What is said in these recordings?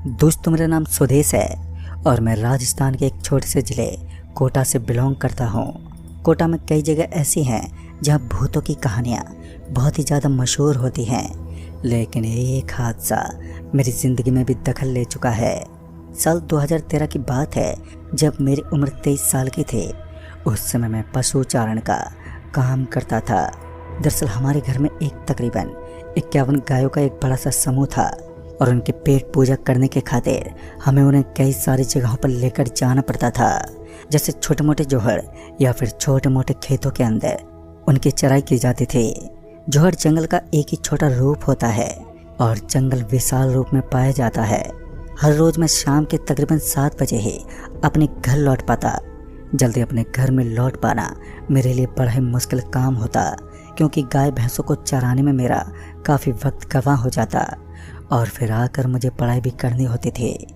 दोस्तों, मेरा नाम सुदेश है और मैं राजस्थान के एक छोटे से ज़िले कोटा से बिलोंग करता हूँ। कोटा में कई जगह ऐसी हैं जहाँ भूतों की कहानियाँ बहुत ही ज़्यादा मशहूर होती हैं, लेकिन एक हादसा मेरी ज़िंदगी में भी दखल ले चुका है। साल 2013 की बात है, जब मेरी उम्र 23 साल की थी। उस समय मैं पशु चारण का काम करता था। दरअसल हमारे घर में तकरीबन 51 गायों का एक बड़ा सा समूह था और उनके पेट पूजा करने के खातिर हमें उन्हें कई सारी जगहों पर लेकर जाना पड़ता था, जैसे छोटे मोटे जोहड़ या फिर छोटे मोटे खेतों के अंदर उनकी चराई की जाती थी। जोहड़ जंगल का एक ही छोटा रूप होता है और जंगल विशाल रूप में पाया जाता है। हर रोज मैं शाम के तकरीबन 7 बजे ही अपने घर लौट पाता। जल्दी अपने घर में लौट पाना मेरे लिए बड़ा ही मुश्किल काम होता, क्योंकि गाय भैंसों को चराने में मेरा काफ़ी वक्त गंवा हो जाता और फिर आकर मुझे पढ़ाई भी करनी होती थी।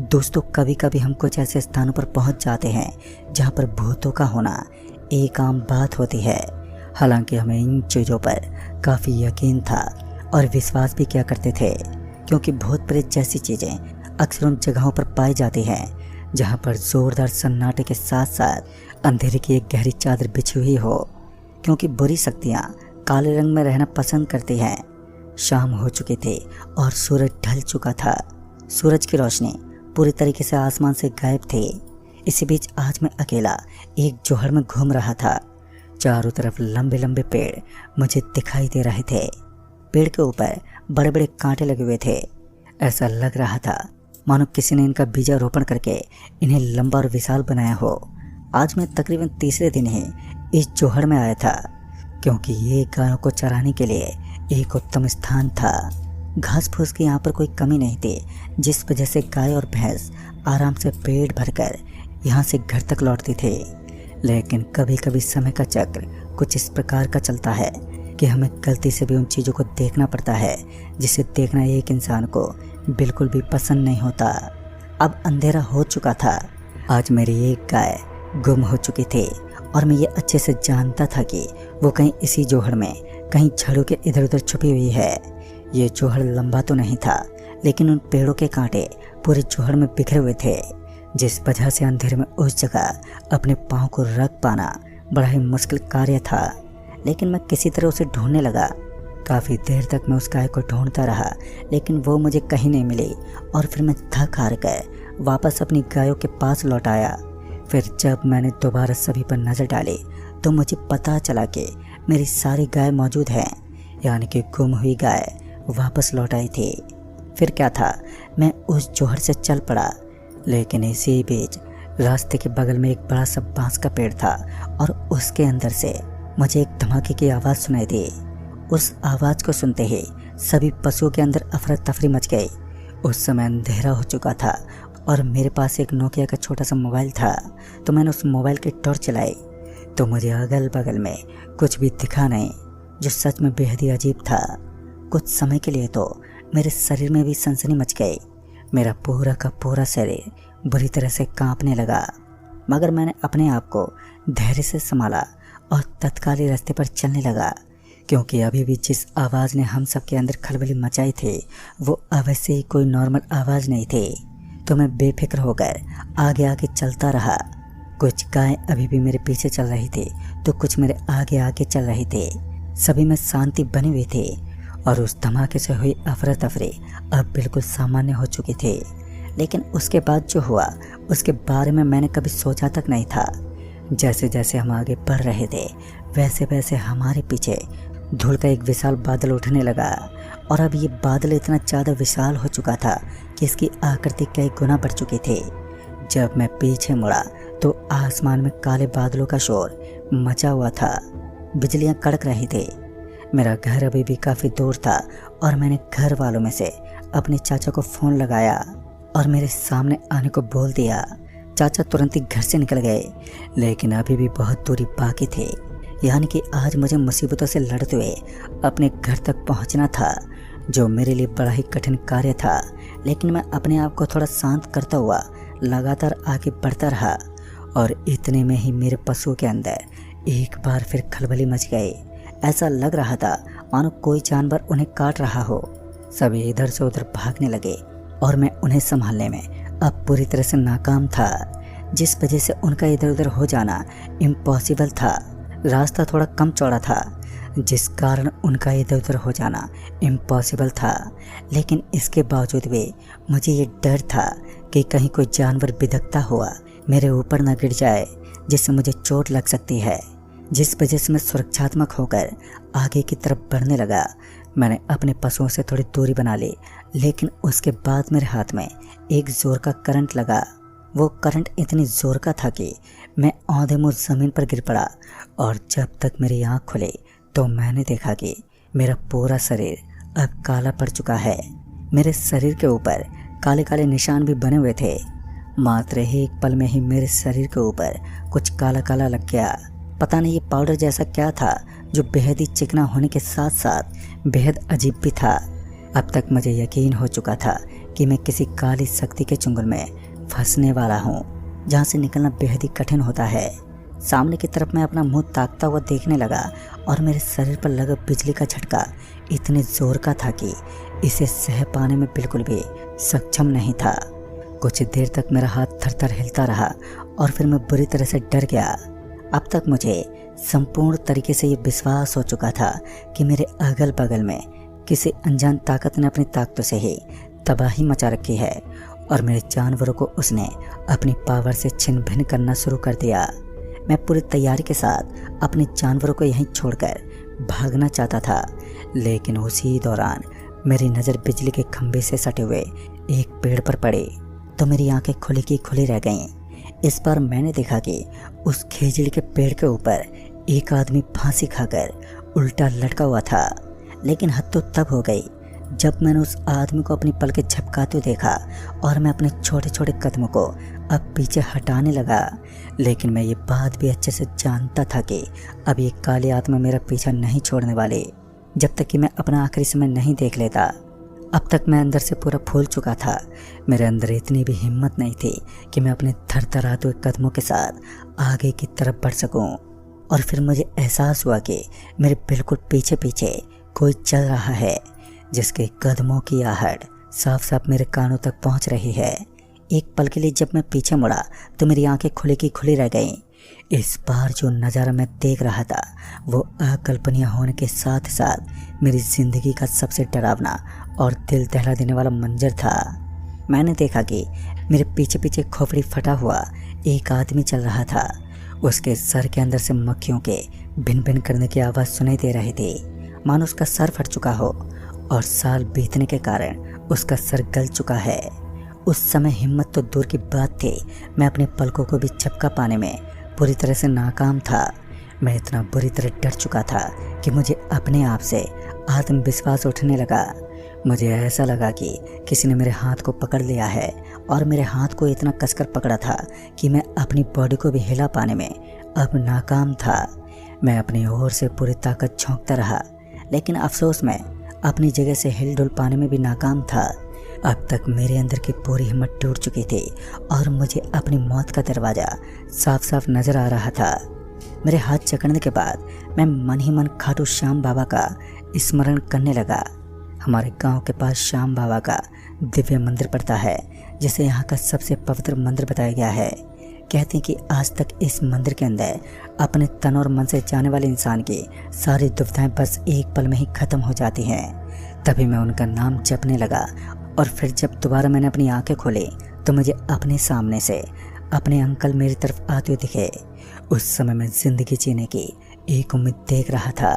दोस्तों, कभी कभी हम कुछ ऐसे स्थानों पर पहुंच जाते हैं जहां पर भूतों का होना एक आम बात होती है। हालांकि हमें इन चीज़ों पर काफ़ी यकीन था और विश्वास भी किया करते थे, क्योंकि भूत प्रेत जैसी चीज़ें अक्सर उन जगहों पर पाई जाती हैं जहां पर ज़ोरदार सन्नाटे के साथ साथ अंधेरे की एक गहरी चादर बिछी हुई हो, क्योंकि बुरी शक्तियाँ काले रंग में रहना पसंद करती हैं। शाम हो चुकी थी और सूरज ढल चुका था। सूरज की रोशनी पूरी तरीके से आसमान से गायब थी। इसी बीच आज मैं अकेला एक जोहड़ में घूम रहा था। चारों तरफ लंबे लंबे पेड़ मुझे दिखाई दे रहे थे। पेड़ के ऊपर बड़े बड़े कांटे लगे हुए थे। ऐसा लग रहा था मानो किसी ने इनका बीजारोपण करके इन्हें लंबा और विशाल बनाया हो। आज मैं तकरीबन तीसरे दिन ही इस जोहड़ में आया था, क्योंकि ये गायों को चराने के लिए एक उत्तम स्थान था। घास फूस की यहाँ पर कोई कमी नहीं थी, जिस वजह से गाय और भैंस आराम से पेट भरकर यहाँ से घर तक लौटती थी। लेकिन कभी कभी समय का चक्र कुछ इस प्रकार का चलता है कि हमें गलती से भी उन चीज़ों को देखना पड़ता है जिसे देखना एक इंसान को बिल्कुल भी पसंद नहीं होता। अब अंधेरा हो चुका था। आज मेरी एक गाय गुम हो चुकी थी और मैं ये अच्छे से जानता था कि वो कहीं इसी जोहड़ में कहीं झाड़ू के इधर उधर छुपी हुई है। ये जोहड़ लंबा तो नहीं था, लेकिन उन पेड़ों के कांटे पूरे जोहड़ में बिखरे हुए थे, जिस वजह से अंधेरे में उस जगह अपने पाँव को रख पाना बड़ा ही मुश्किल कार्य था। लेकिन मैं किसी तरह उसे ढूंढने लगा। काफ़ी देर तक मैं उस गाय को ढूंढता रहा, लेकिन वो मुझे कहीं नहीं मिली और फिर मैं थक हार कर वापस अपनी गायों के पास लौट आया। फिर जब मैंने दोबारा सभी पर नज़र डाली तो मुझे पता चला कि मेरी सारी गाय मौजूद हैं, यानी कि गुम हुई गाय वापस लौट आई थी। फिर क्या था, मैं उस जोहड़ से चल पड़ा। लेकिन इसी बीच रास्ते के बगल में एक बड़ा सा बांस का पेड़ था और उसके अंदर से मुझे एक धमाके की आवाज़ सुनाई दी। उस आवाज़ को सुनते ही सभी पशुओं के अंदर अफरा तफरी मच गई। उस समय अंधेरा हो चुका था और मेरे पास एक नोकिया का छोटा सा मोबाइल था, तो मैंने उस मोबाइल की टॉर्च चलाई तो मुझे अगल बगल में कुछ भी दिखा नहीं, जो सच में बेहद ही अजीब था। कुछ समय के लिए तो मेरे शरीर में भी सनसनी मच गई। मेरा पूरा का पूरा शरीर बुरी तरह से कांपने लगा, मगर मैंने अपने आप को धैर्य से संभाला और तत्काल ही रास्ते पर चलने लगा, क्योंकि अभी भी जिस आवाज़ ने हम सब के अंदर खलबली मचाई थी वो अवश्य ही कोई नॉर्मल आवाज़ नहीं थी। तो मैं बेफिक्र होकर आगे आगे चलता रहा। कुछ गाय अभी भी मेरे पीछे चल रही थी तो कुछ मेरे आगे आगे चल रही थी। सभी में शांति बनी हुई थी और उस धमाके से हुई अफरा तफरी अब बिल्कुल सामान्य हो चुकी थी। लेकिन उसके बाद जो हुआ उसके बारे में मैंने कभी सोचा तक नहीं था। जैसे जैसे हम आगे बढ़ रहे थे वैसे वैसे हमारे पीछे धूल का एक विशाल बादल उठने लगा और अब ये बादल इतना ज़्यादा विशाल हो चुका था कि इसकी आकृति कई गुना बढ़ चुकी थी। जब मैं पीछे मुड़ा तो आसमान में काले बादलों का शोर मचा हुआ था। बिजलियां कड़क रही थी। मेरा घर अभी भी काफ़ी दूर था और मैंने घर वालों में से अपने चाचा को फ़ोन लगाया और मेरे सामने आने को बोल दिया। चाचा तुरंत ही घर से निकल गए, लेकिन अभी भी बहुत दूरी बाकी थी। यानी कि आज मुझे मुसीबतों से लड़ते हुए अपने घर तक पहुंचना था, जो मेरे लिए बड़ा ही कठिन कार्य था। लेकिन मैं अपने आप को थोड़ा शांत करता हुआ लगातार आगे बढ़ता रहा और इतने में ही मेरे पशुओं के अंदर एक बार फिर खलबली मच गई। ऐसा लग रहा था मानो कोई जानवर उन्हें काट रहा हो। सभी इधर से उधर भागने लगे और मैं उन्हें संभालने में अब पूरी तरह से नाकाम था, जिस वजह से उनका इधर उधर हो जाना इम्पॉसिबल था। रास्ता थोड़ा कम चौड़ा था, जिस कारण उनका इधर उधर हो जाना इम्पॉसिबल था। लेकिन इसके बावजूद भी मुझे ये डर था कि कहीं कोई जानवर बिदकता हुआ मेरे ऊपर न गिर जाए, जिससे मुझे चोट लग सकती है। जिस वजह से मैं सुरक्षात्मक होकर आगे की तरफ बढ़ने लगा। मैंने अपने पशुओं से थोड़ी दूरी बना ली, लेकिन उसके बाद मेरे हाथ में एक जोर का करंट लगा। वो करंट इतनी जोर का था कि मैं औंधे मुँह ज़मीन पर गिर पड़ा। और जब तक मेरी आँख खुली तो मैंने देखा कि मेरा पूरा शरीर अब काला पड़ चुका है। मेरे शरीर के ऊपर काले काले निशान भी बने हुए थे। मात्र एक पल में ही मेरे शरीर के ऊपर कुछ काला काला लग गया। पता नहीं ये पाउडर जैसा क्या था, जो बेहद ही चिकना होने के साथ साथ बेहद अजीब भी था। अब तक मुझे यकीन हो चुका था कि मैं किसी काली शक्ति के चुंगल में फंसने वाला हूँ, जहाँ से निकलना बेहद ही कठिन होता है। सामने की तरफ मैं अपना मुंह ताकता हुआ देखने लगा और मेरे शरीर पर लगा बिजली का झटका इतने जोर का था कि इसे सह पाने में बिल्कुल भी सक्षम नहीं था। कुछ देर तक मेरा हाथ थरथर हिलता रहा और फिर मैं बुरी तरह से डर गया। अब तक मुझे संपूर्ण तरीके से ये विश्वास हो चुका था कि मेरे अगल बगल में किसी अनजान ताकत ने अपनी ताकतों से ही तबाही मचा रखी है और मेरे जानवरों को उसने अपनी पावर से छिन भिन करना शुरू कर दिया। मैं पूरी तैयारी के साथ अपने जानवरों को यहीं छोड़कर भागना चाहता था, लेकिन उसी दौरान मेरी नज़र बिजली के खंभे से सटे हुए एक पेड़ पर पड़ी तो मेरी आंखें खुली की खुली रह गईं। इस बार मैंने देखा कि उस खेजड़ी के पेड़ के ऊपर एक आदमी फांसी खाकर उल्टा लटका हुआ था। लेकिन हद तो तब हो गई जब मैंने उस आदमी को अपनी पलकें झपकाते हुए देखा और मैं अपने छोटे छोटे कदमों को अब पीछे हटाने लगा। लेकिन मैं ये बात भी अच्छे से जानता था कि अब ये काली आत्मा मेरा पीछा नहीं छोड़ने वाली जब तक कि मैं अपना आखिरी समय नहीं देख लेता। अब तक मैं अंदर से पूरा फूल चुका था। मेरे अंदर इतनी भी हिम्मत नहीं थी कि मैं अपने थरथराते हुए कदमों के साथ आगे की तरफ बढ़ सकूं। और फिर मुझे एहसास हुआ कि मेरे बिल्कुल पीछे पीछे कोई चल रहा है, जिसके कदमों की आहट साफ साफ मेरे कानों तक पहुंच रही है। एक पल के लिए जब मैं पीछे मुड़ा तो मेरी आंखें खुली की खुली रह गईं। इस बार जो नज़ारा मैं देख रहा था वो अकल्पनीय होने के साथ साथ मेरी ज़िंदगी का सबसे डरावना और दिल दहला देने वाला मंजर था। मैंने देखा कि मेरे पीछे पीछे खोपड़ी फटा हुआ एक आदमी चल रहा था। उसके सर के अंदर से मक्खियों के भिन भिन करने की आवाज़ सुनाई दे रही थी, मानो उसका सर फट चुका हो और साल बीतने के कारण उसका सर गल चुका है। उस समय हिम्मत तो दूर की बात थी, मैं अपने पलकों को भी झपका पाने में पूरी तरह से नाकाम था। मैं इतना बुरी तरह डर चुका था कि मुझे अपने आप से आत्मविश्वास उठने लगा। मुझे ऐसा लगा कि किसी ने मेरे हाथ को पकड़ लिया है और मेरे हाथ को इतना कसकर पकड़ा था कि मैं अपनी बॉडी को भी हिला पाने में अब नाकाम था। मैं अपनी ओर से पूरी ताकत झोंकता रहा, लेकिन अफसोस मैं अपनी जगह से हिल डुल पाने में भी नाकाम था। अब तक मेरे अंदर की पूरी हिम्मत टूट चुकी थी और मुझे अपनी मौत का दरवाज़ा साफ साफ नज़र आ रहा था। मेरे हाथ जकड़ने के बाद मैं मन ही मन खाटू श्याम बाबा का स्मरण करने लगा। हमारे गांव के पास श्याम बाबा का दिव्य मंदिर पड़ता है, जिसे यहाँ का सबसे पवित्र मंदिर बताया गया है। कहते हैं कि आज तक इस मंदिर के अंदर अपने तन और मन से जाने वाले इंसान की सारी दुविधाएं बस एक पल में ही ख़त्म हो जाती हैं। तभी मैं उनका नाम जपने लगा और फिर जब दोबारा मैंने अपनी आंखें खोली तो मुझे अपने सामने से अपने अंकल मेरी तरफ आते हुए दिखे। उस समय मैं ज़िंदगी जीने की एक उम्मीद देख रहा था।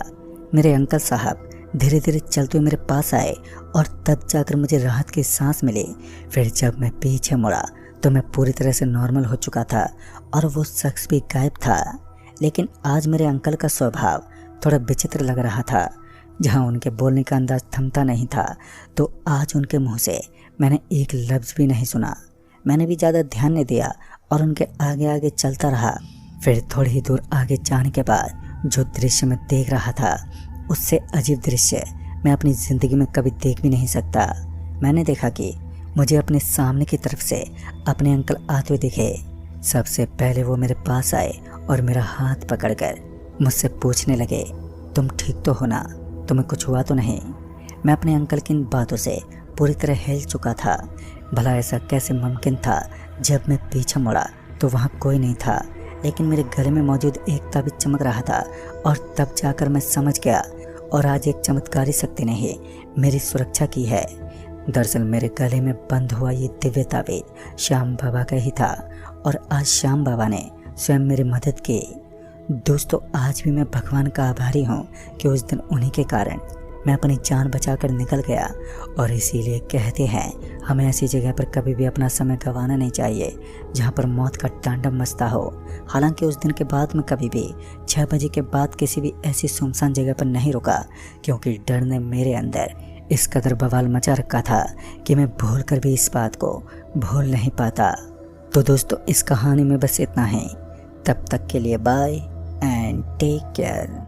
मेरे अंकल साहब धीरे धीरे चलते हुए मेरे पास आए और तब जाकर मुझे राहत की सांस मिली। फिर जब मैं पीछे मुड़ा तो मैं पूरी तरह से नॉर्मल हो चुका था और वो शख्स भी गायब था। लेकिन आज मेरे अंकल का स्वभाव थोड़ा विचित्र लग रहा था। जहाँ उनके बोलने का अंदाज थमता नहीं था, तो आज उनके मुंह से मैंने एक लफ्ज़ भी नहीं सुना। मैंने भी ज़्यादा ध्यान नहीं दिया और उनके आगे आगे चलता रहा। फिर थोड़ी ही दूर आगे जाने के बाद जो दृश्य मैं देख रहा था, उससे अजीब दृश्य मैं अपनी ज़िंदगी में कभी देख भी नहीं सकता। मैंने देखा कि मुझे अपने सामने की तरफ से अपने अंकल आते हुए दिखे। सबसे पहले वो मेरे पास आए और मेरा हाथ पकड़कर मुझसे पूछने लगे, तुम ठीक तो हो ना? तुम्हें कुछ हुआ तो नहीं? मैं अपने अंकल की इन बातों से पूरी तरह हिल चुका था। भला ऐसा कैसे मुमकिन था? जब मैं पीछे मुड़ा तो वहाँ कोई नहीं था, लेकिन मेरे गले में मौजूद एक ताबीज चमक रहा था और तब जाकर मैं समझ गया। और आज एक चमत्कारी शक्ति ने ही मेरी सुरक्षा की है। दरअसल मेरे गले में बंद हुआ ये दिव्य ताबीज श्याम बाबा का ही था और आज श्याम बाबा ने स्वयं मेरी मदद की। दोस्तों, आज भी मैं भगवान का आभारी हूँ कि उस दिन उन्हीं के कारण मैं अपनी जान बचाकर निकल गया। और इसीलिए कहते हैं हमें ऐसी जगह पर कभी भी अपना समय गंवाना नहीं चाहिए जहाँ पर मौत का तांडव मचता हो। हालांकि उस दिन के बाद मैं कभी भी 6 बजे के बाद किसी भी ऐसी सुनसान जगह पर नहीं रुका, क्योंकि डर ने मेरे अंदर इस कदर बवाल मचा रखा था कि मैं भूल कर भी इस बात को भूल नहीं पाता। तो दोस्तों, इस कहानी में बस इतना ही। तब तक के लिए बाय एंड टेक केयर।